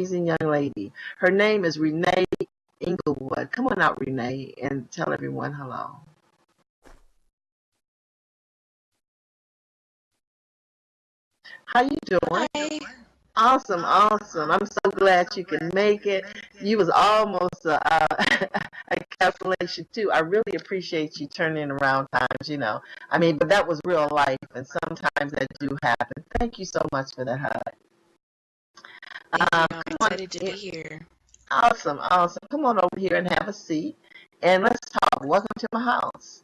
amazing young lady. Her name is Renee Inglewood. Come on out, Renee, and tell everyone hello. How you doing? Hi. Awesome, awesome. I'm so glad you can make it. You was almost a cancellation too. I really appreciate you turning around times. I mean, but that was real life, and sometimes that do happen. Thank you so much for that hug. Thank you. I'm Come on, excited to be here. awesome, awesome. Come on over here and have a seat, and let's talk. Welcome to my house.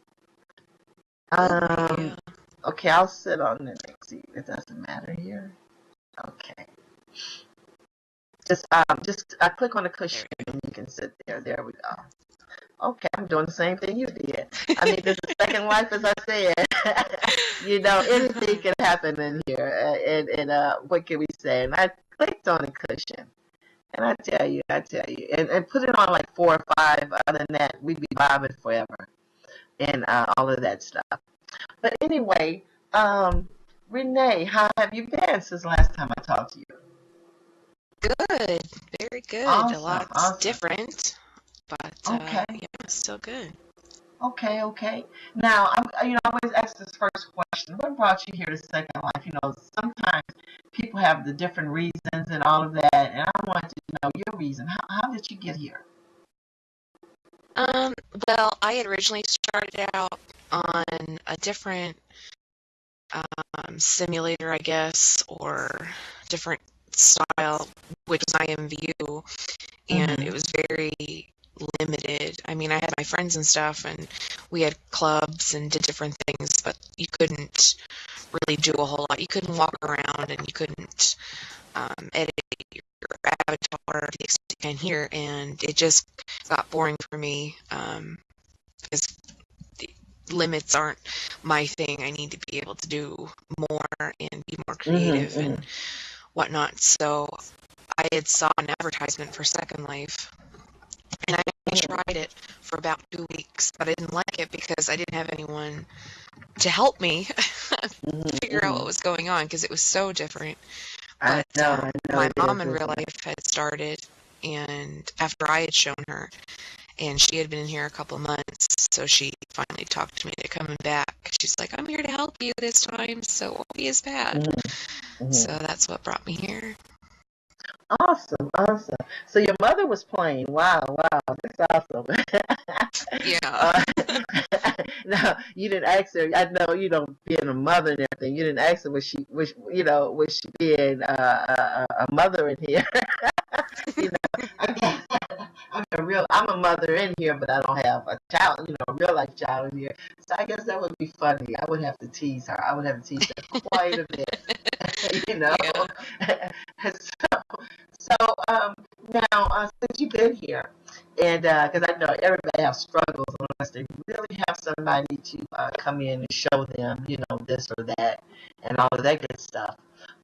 Oh, thank you. Um, okay, I'll sit on the next seat. It doesn't matter here. Okay. Just I click on the cushion There we and you can sit there. There we go. Okay, I'm doing the same thing you did. I mean, this is second life, as I said. Anything go. can happen in here. And what can we say? And I clicked on the cushion, and I tell you, and put it on like 4 or 5. Other than that, we'd be bobbing forever, and all of that stuff. But anyway, Renee, how have you been since last time I talked to you? Good. Very good. A Awesome, lot awesome. different, but Okay. yeah, still good. Okay, okay. Now, I always ask this first question. What brought you here to Second Life? Sometimes people have the different reasons and all of that, and I wanted to know your reason. How did you get here? Um, well, I had originally started out on a different simulator, I guess, or different style, which was IMVU, and it Mm-hmm. was very limited. I mean, I had my friends and stuff, and we had clubs and did different things, but you couldn't really do a whole lot. You couldn't walk around, and you couldn't edit your avatar to the extent you can here, and it just got boring for me because the limits aren't my thing. I need to be able to do more and be more Mm-hmm. creative and Mm-hmm. whatnot. So I had saw an advertisement for Second Life, and I tried it for about 2 weeks, but I didn't like it because I didn't have anyone to help me Mm-hmm. figure out Mm-hmm. what was going on because it was so different. I But know, I know my it mom is, in real isn't it? life had started, and after I had shown her, and she had been in here a couple of months, so she finally talked to me to coming back. She's like, "I'm here to help you this time, so it won't be as bad." Mm-hmm. So Mm-hmm. that's what brought me here. Awesome, awesome. So your mother was playing. Wow, wow, that's awesome. Yeah. uh, no, you didn't ask her. I know, being a mother and everything. You didn't ask her was she being a mother in here? I guess I'm a mother in here, but I don't have a child, a real life child in here. So I guess that would be funny. I would have to tease her. I would have to tease her quite a bit, you know. Yeah. So, now, since you've been here, and because I know everybody has struggles unless they really have somebody to come in and show them, this or that, and all of that good stuff.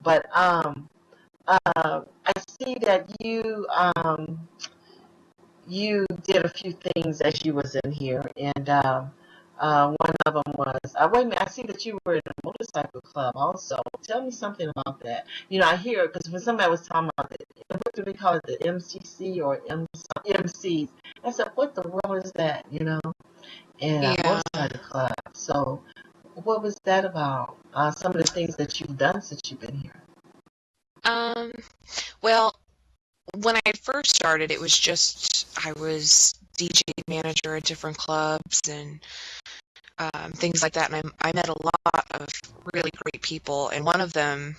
But I see that you did a few things as you was in here, and one of them was wait a minute. I see that you were in a motorcycle club also. Tell me something about that. I hear because when somebody was talking about it, what do they call it, the MCC or MCs? I said, what the world is that? And a Yeah. motorcycle club. So, what was that about? Some of the things that you've done since you've been here. Um, well, when I had first started, it was just I was DJ manager at different clubs and things like that. And I met a lot of really great people, and one of them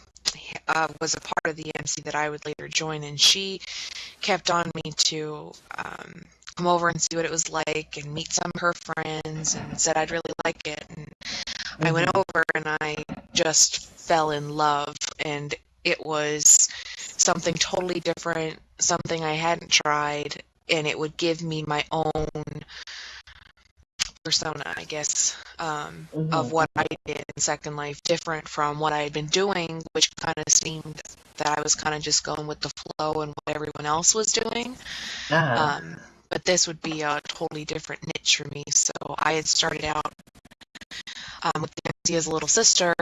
was a part of the MC that I would later join, and she kept on me to come over and see what it was like and meet some of her friends and said I'd really like it. And I went Mm-hmm. over and I just fell in love, and it was something totally different, something I hadn't tried, and it would give me my own persona, I guess, of what Mm-hmm. I did in Second Life, different from what I had been doing, which kind of seemed that I was kind of just going with the flow and what everyone else was doing. Uh-huh. But this would be a totally different niche for me. So I had started out with Nancy as a little sister,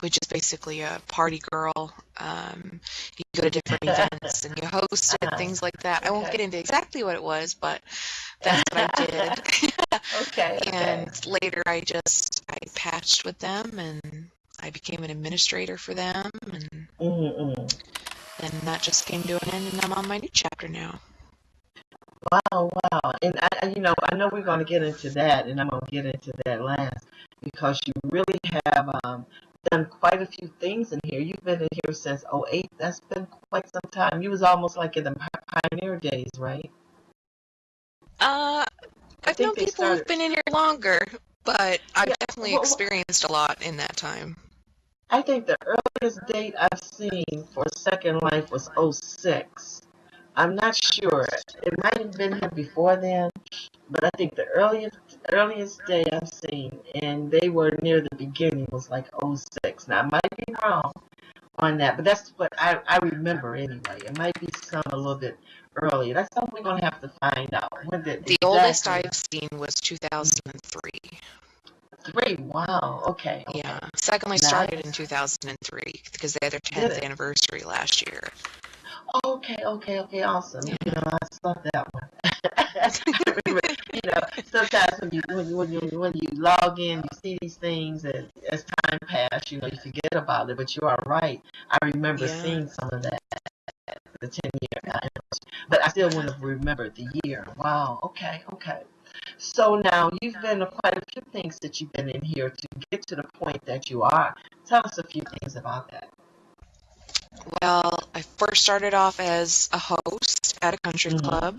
which is basically a party girl. You go to different events and you hosted things like that. I won't get into exactly what it was, but that's what I did. Okay. And later I patched with them and I became an administrator for them, and then that just came to an end, and I'm on my new chapter now. Wow, wow. And I know we're going to get into that, and I'm going to get into that last, because you really have done quite a few things in here. You've been in here since '08. That's been quite some time. You was almost like in the pioneer days, right? I I've think known they people who've started. been in here longer, but I've Yeah, definitely experienced a lot in that time. I think the earliest date I've seen for Second Life was '06. I'm not sure. It might have been here before then, but I think the earliest day I've seen, and they were near the beginning, was like '06. Now I might be wrong on that, but that's what I remember anyway. It might be some a little bit earlier. That's something we're gonna have to find out. When did The oldest exactly? I've seen was 2003. 3. Wow. Okay. Yeah, Okay. Second Life started in Nice. 2003 because they had their Did 10th it? anniversary last year. Okay. Okay. Okay. Awesome. Yeah. I saw that one. I remember, sometimes when you log in, you see these things, and as time passed, you forget about it. But you are right. I remember Yeah. seeing some of that, the 10-year anniversary, but I still wouldn't have remembered the year. Wow. Okay. Okay. So now you've been to quite a few things that you've been in here to get to the point that you are. Tell us a few things about that. Well, I first started off as a host at a country Mm-hmm. club.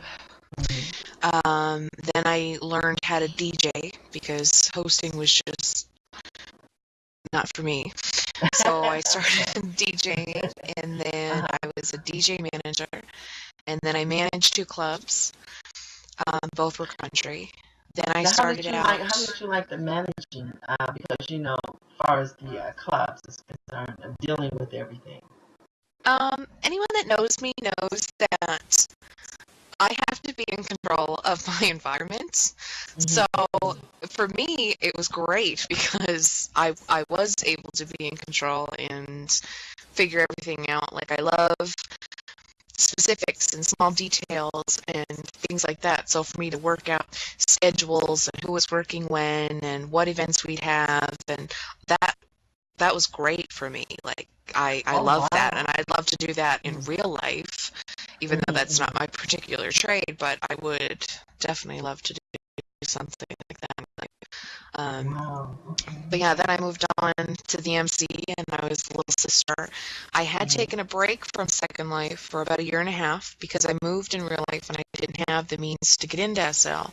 Then I learned how to DJ because hosting was just not for me. So I started DJing, and then Uh-huh. I was a DJ manager, and then I managed 2 clubs. Both were country. Then I Now, started how out. did you like the managing? Because as far as the clubs is concerned, of dealing with everything. Anyone that knows me knows that I have to be in control of my environment. So Mm-hmm. for me, it was great because I was able to be in control and figure everything out. Like, I love specifics and small details and things like that. So for me to work out schedules and who was working when and what events we'd have, and that was great for me. Like, I Oh love that, wow. and I'd love to do that in real life, even though that's not Mm-hmm. my particular trade, but I would definitely love to do something like that. Wow. Okay. But yeah, then I moved on to the MC, and I was the little sister. I had Mm-hmm. taken a break from Second Life for about a year and a half because I moved in real life and I didn't have the means to get into SL.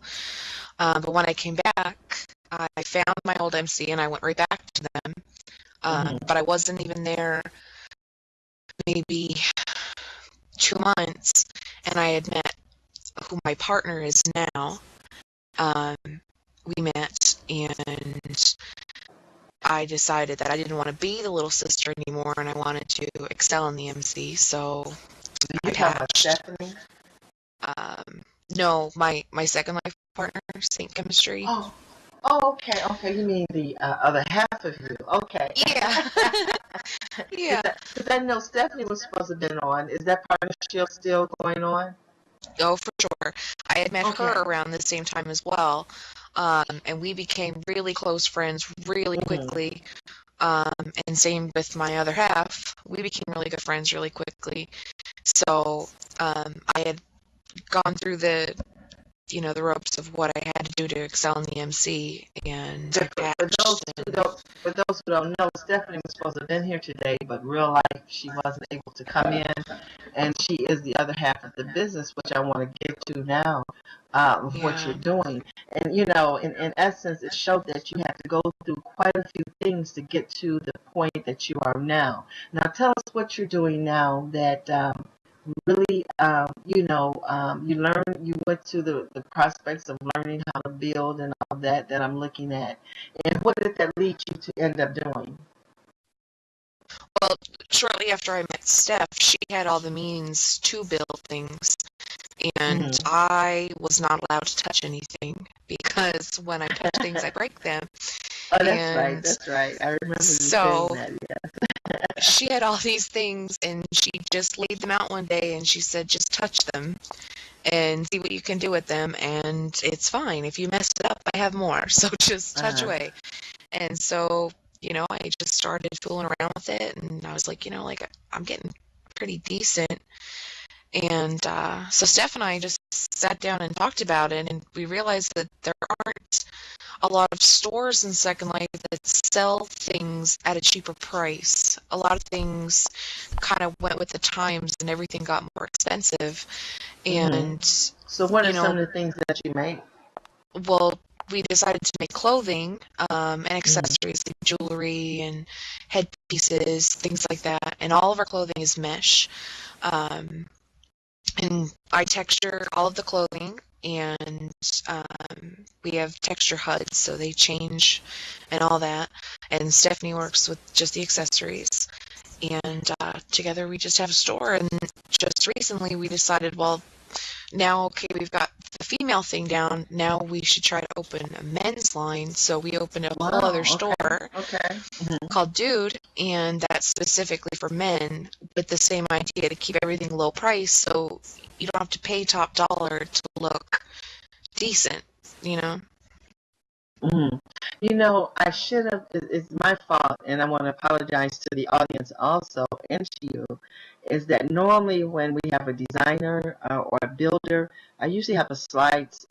But when I came back, I found my old MC and I went right back to them. Mm-hmm. But I wasn't even there maybe 2 months, and I had met who my partner is now. Um, we met, and I decided that I didn't want to be the little sister anymore, and I wanted to excel in the MC, so I You talking about patched. Stephanie? Um, no, my Second Life partner, Sync Chemistry. Oh. Oh, okay. Okay. You mean the other half of you? Okay. Yeah, Is yeah. that because I know Stephanie was supposed to have been on? Is that partnership still going on? Oh, for sure. I had met her Okay. around the same time as well, and we became really close friends really Mm-hmm. quickly. Um, and same with my other half. We became really good friends really quickly. So I had gone through the ropes of what I had to do to excel in the MC, and I For patched. And those who don't know, Stephanie was supposed to have been here today, but real life she wasn't able to come in, and she is the other half of the business, which I want to get to now, of what you're yeah, doing. And in essence, it showed that you had to go through quite a few things to get to the point that you are now. Now, tell us what you're doing now that really, you went to the prospects of learning how to build and all that I'm looking at. And what did that lead you to end up doing? well, shortly after I met Steph, she had all the means to build things, and Mm-hmm. I was not allowed to touch anything because when I touch things, I break them. Oh, that's right. And That's right. I remember you saying so that. she had all these things and she just laid them out one day and she said, just touch them and see what you can do with them. And it's fine. If you mess it up, I have more. So just touch Uh, away. And so, I just started fooling around with it and I was like, like I'm getting pretty decent. And so Steph and I just sat down and talked about it, and we realized that there aren't a lot of stores in Second Life that sell things at a cheaper price. A lot of things kind of went with the times, and everything got more expensive. hmm And, So, what are you some know, of the things that you make? well, we decided to make clothing and Hmm accessories like jewelry and headpieces, things like that. And all of our clothing is mesh. Um, and I texture all of the clothing, and we have texture HUDs, so they change and all that. And Stephanie works with just the accessories, and together we just have a store. And just recently we decided, well, now, okay, we've got the female thing down. Now we should try to open a men's line. So we opened a whole other Wow. Okay. store Okay. hmm called Dude, and that's specifically for men with the same idea to keep everything low price so you don't have to pay top dollar to look decent, you know? hmm I should have. It's my fault, and I want to apologize to the audience also and to you. Is that normally when we have a designer or a builder, I usually have a slides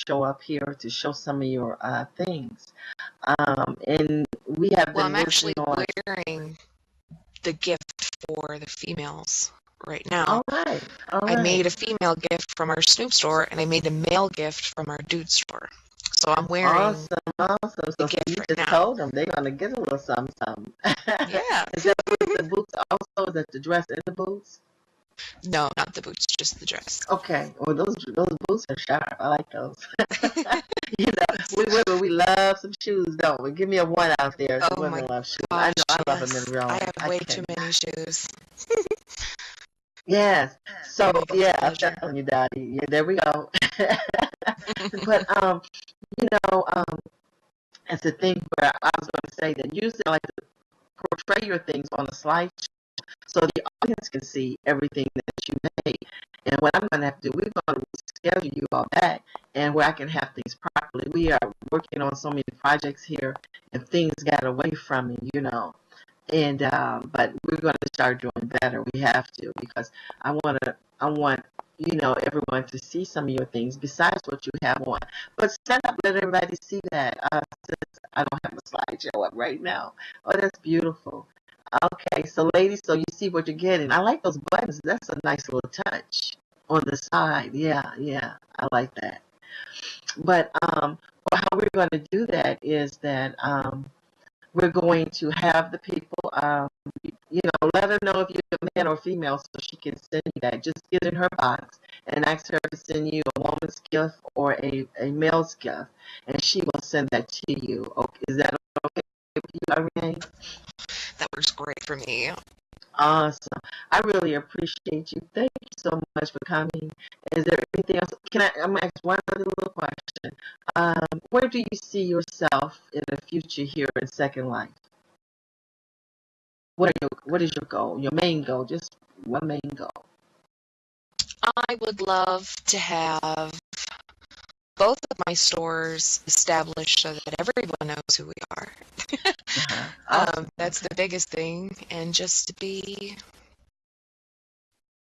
show up here to show some of your things. And we have Well, been I'm actually working on. wearing the gift for the females right now. All right, all I right. made a female gift from our Snoop store, and I made a male gift from our Dude store. So I'm wearing Awesome, awesome. the So see, gift you right just now. told them they're gonna get a little something, something. Yeah. Is that with the boots also? Is that the dress and the boots? No, not the boots, just the dress. Okay. Well, those boots are sharp. I like those. We women, we love some shoes, don't we? Give me a one out there. The Oh my women love shoes. I gosh, know I love them in yes. real I life. have I way too can. many shoes. Yes. So Very guilty yeah, I'm pleasure. telling you, Daddy. Yeah, there we go. But you know, it's a thing where I was going to say that usually I like to portray your things on a slide so the audience can see everything that you made. And what I'm going to have to do, we're going to schedule you all back and where I can have things properly. We are working on so many projects here and things got away from me. And but we're going to start doing better. We have to because I want everyone to see some of your things besides what you have on. But stand up, let everybody see that. Since I don't have a slideshow up right now. Oh, that's beautiful. Okay, so ladies, so you see what you're getting. I like those buttons. That's a nice little touch on the side. Yeah, yeah, I like that. But well, how we're going to do that is that we're going to have the people, let her know if you're a man or female so she can send you that. Just get in her box and ask her to send you a woman's gift or a male's gift, and she will send that to you. Okay, is that okay with you, Irene? That works great for me. Awesome. I really appreciate you. Thank you so much for coming. Is there anything else? I'm gonna ask one other little question. Where do you see yourself in the future here in Second Life? What is your goal? Your main goal? Just one main goal. I would love to have both of my stores established so that everyone knows who we are. Awesome. That's Okay. the biggest thing, and just to be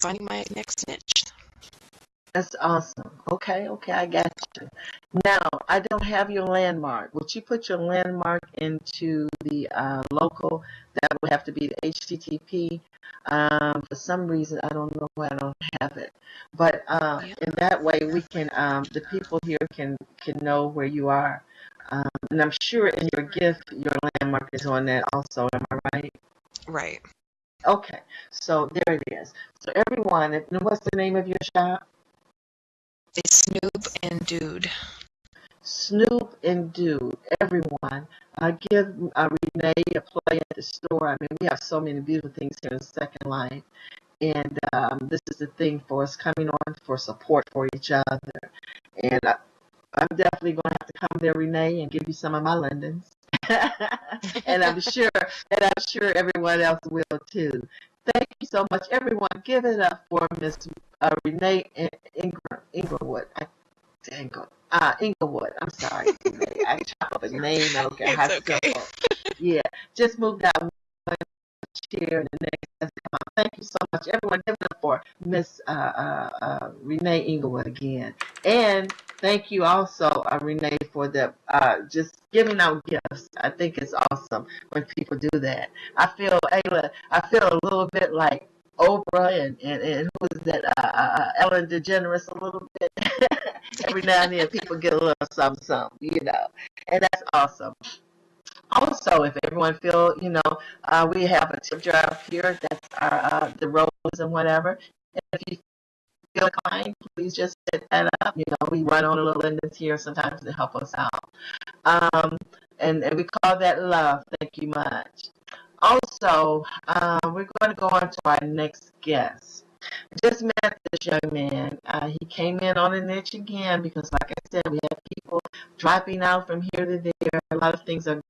finding my next niche. That's awesome. Okay, okay, I got you. Now, I don't have your landmark. Would you put your landmark into the local? That would have to be the HTTP. For some reason, I don't know why I don't have it. But Yeah. in that way, we can the people here can know where you are. And I'm sure in your gift, your landmark is on that also. Am I right? Right. Okay, so there it is. So everyone, what's the name of your shop? It's Snoob and Dude. Snoop and Dude, everyone. Give Renee a play at the store. I mean, we have so many beautiful things here in Second Life. And this is the thing for us coming on for support for each other. And I'm definitely going to have to come there, Renee, and give you some of my Londons. and I'm sure everyone else will too. Thank you so much, everyone. Give it up for Miss Renee Inglewood. Inglewood. I'm sorry, Renee. I chop up a name. I don't care how It's okay. simple. Yeah, just move that one chair and the next has come out. Thank you so much, everyone. Give it up for Miss Renee Inglewood again, and thank you also, Renee, for the just giving out gifts. I think it's awesome when people do that. Ayla, I feel a little bit like Oprah and who is that? Ellen DeGeneres a little bit. Every now and then, people get a little something, something, and that's awesome. Also, if everyone feel, we have a tip jar up here. That's our the roses and whatever. And if you feel inclined, please just set that up. We run on a little in this here sometimes to help us out. Um, and we call that love. Thank you much. Also, we're going to go on to our next guest. Just met this young man. He came in on a niche again because, like I said, we have people dropping out from here to there. A lot of things are